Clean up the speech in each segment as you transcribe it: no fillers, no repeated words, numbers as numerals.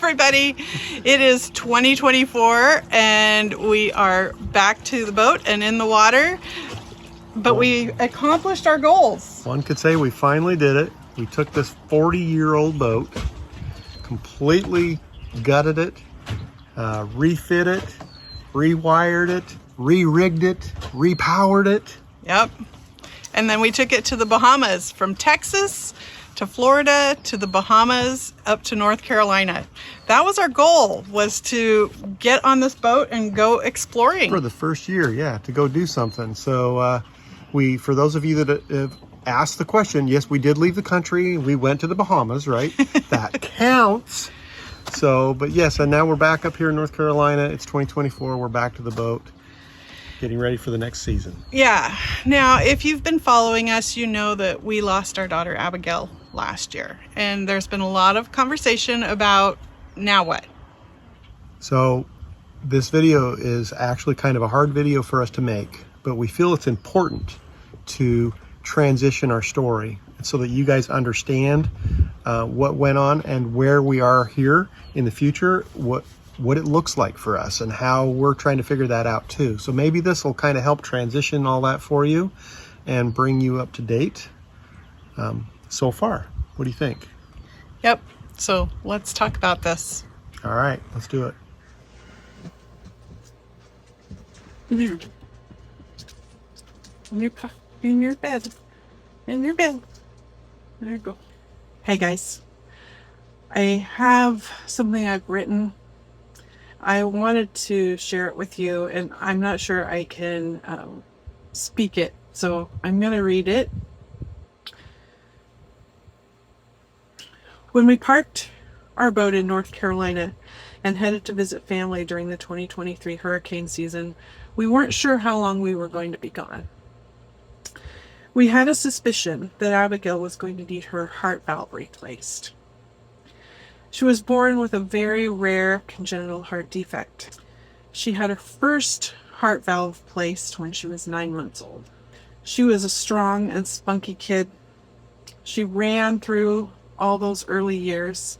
everybody. It is 2024 and we are back to the boat and in the water, but we accomplished our goals. One could say we finally did it. We took this 40-year-old boat, completely gutted it, refit it, rewired it, re-rigged it, repowered it. Yep. And then we took it to the Bahamas, from Texas to Florida to the Bahamas up to North Carolina. That was our goal, was to get on this boat and go exploring. For the first year, yeah, to go do something. So for those of you that have asked the question, yes, we did leave the country. We went to the Bahamas, right? That counts. So, but yes, and now we're back up here in North Carolina. It's 2024. We're back to the boat, getting ready for the next season. Yeah. Now, if you've been following us, you know that we lost our daughter Abigail last year. And there's been a lot of conversation about now what? So this video is actually kind of a hard video for us to make, but we feel it's important to transition our story so that you guys understand what went on and where we are here in the future, what it looks like for us and how we're trying to figure that out too. So maybe this will kind of help transition all that for you and bring you up to date so far. What do you think? Yep. So let's talk about this. All right, let's do it. In your bed. In your bed. There you go. Hey guys. I have something I've written. I wanted to share it with you, and I'm not sure I can speak it, so I'm going to read it. When we parked our boat in North Carolina and headed to visit family during the 2023 hurricane season, we weren't sure how long we were going to be gone. We had a suspicion that Abigail was going to need her heart valve replaced. She was born with a very rare congenital heart defect. She had her first heart valve placed when she was 9 months old. She was a strong and spunky kid. She ran through all those early years,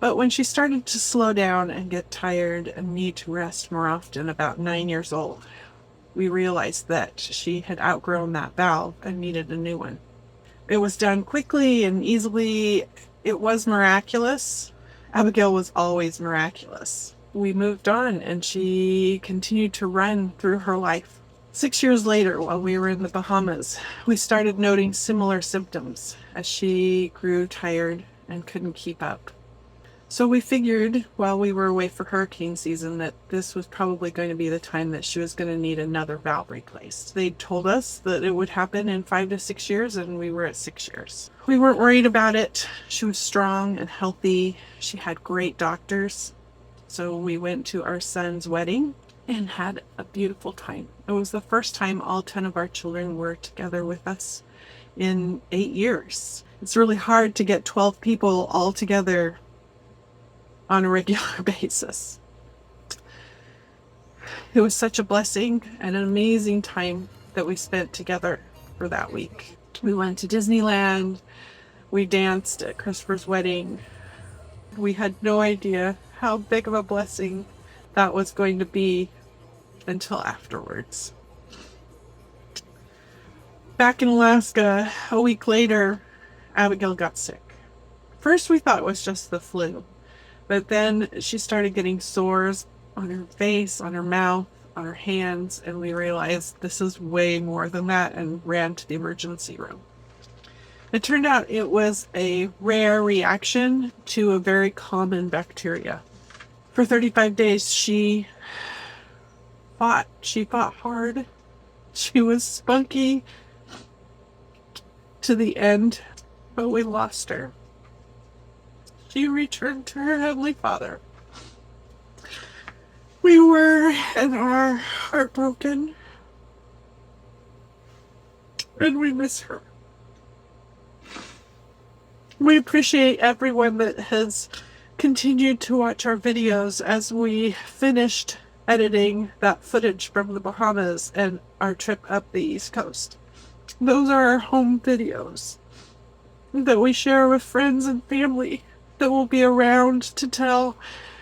but when she started to slow down and get tired and need to rest more often, about 9 years old, we realized that she had outgrown that valve and needed a new one. It was done quickly and easily. It was miraculous. Abigail was always miraculous. We moved on and she continued to run through her life. 6 years later, while we were in the Bahamas, we started noting similar symptoms as she grew tired and couldn't keep up. So we figured while we were away for hurricane season that this was probably going to be the time that she was going to need another valve replaced. They told us that it would happen in 5 to 6 years, and we were at 6 years. We weren't worried about it. She was strong and healthy. She had great doctors. So we went to our son's wedding and had a beautiful time. It was the first time all 10 of our children were together with us in 8 years. It's really hard to get 12 people all together on a regular basis. It was such a blessing and an amazing time that we spent together for that week. We went to Disneyland. We danced at Christopher's wedding. We had no idea how big of a blessing that was going to be until afterwards. Back in Alaska, a week later, Abigail got sick. First, we thought it was just the flu, but then she started getting sores on her face, on her mouth, on her hands, and we realized this is way more than that and ran to the emergency room. It turned out it was a rare reaction to a very common bacteria. For 35 days, she fought. She fought hard. She was spunky to the end, but we lost her. She returned to her Heavenly Father. We were and are heartbroken, and we miss her. We appreciate everyone that has continued to watch our videos as we finished editing that footage from the Bahamas and our trip up the East Coast. Those are our home videos that we share with friends and family that will be around to tell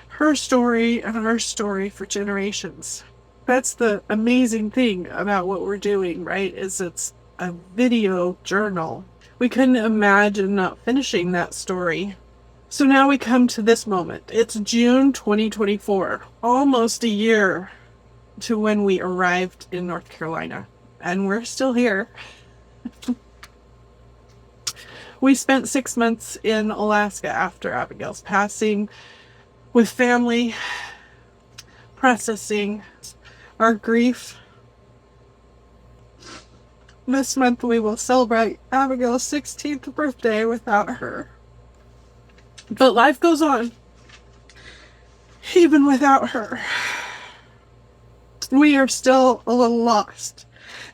her story and our story for generations. That's the amazing thing about what we're doing, right? Is it's a video journal. We couldn't imagine not finishing that story. So now we come to this moment. It's June 2024, almost a year to when we arrived in North Carolina, and we're still here. We spent 6 months in Alaska after Abigail's passing with family, processing our grief. This month we will celebrate Abigail's 16th birthday without her. But life goes on, even without her. We are still a little lost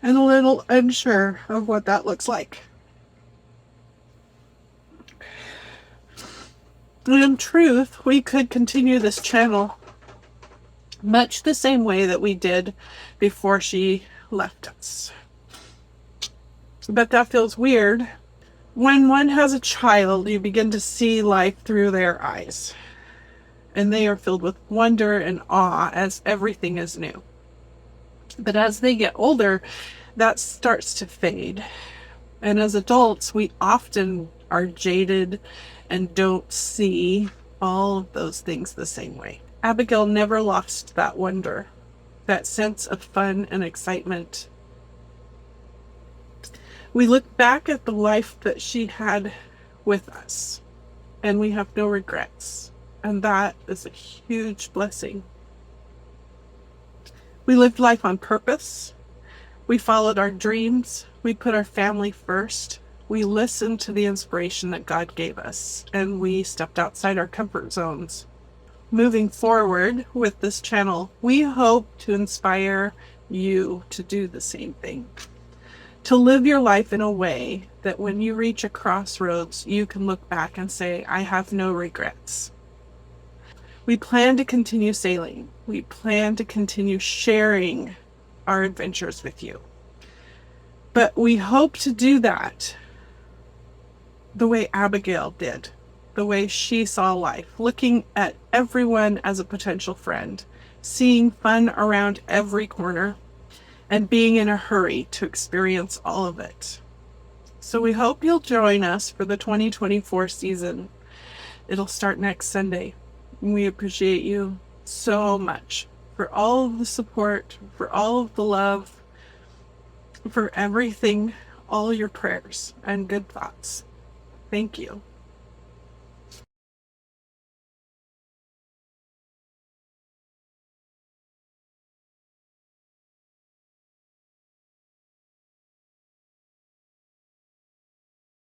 and a little unsure of what that looks like. In truth, we could continue this channel much the same way that we did before she left us. But that feels weird. When one has a child, you begin to see life through their eyes, and they are filled with wonder and awe as everything is new. But as they get older, that starts to fade. And as adults, we often are jaded and don't see all of those things the same way. Abigail never lost that wonder, that sense of fun and excitement. We look back at the life that she had with us, and we have no regrets. And that is a huge blessing. We lived life on purpose. We followed our dreams. We put our family first. We listened to the inspiration that God gave us, and we stepped outside our comfort zones. Moving forward with this channel, we hope to inspire you to do the same thing. To live your life in a way that when you reach a crossroads, you can look back and say, I have no regrets. We plan to continue sailing. We plan to continue sharing our adventures with you. But we hope to do that the way Abigail did, the way she saw life, looking at everyone as a potential friend, seeing fun around every corner, and being in a hurry to experience all of it. So we hope you'll join us for the 2024 season. It'll start next Sunday. We appreciate you so much for all of the support, for all of the love, for everything, all your prayers and good thoughts. Thank you.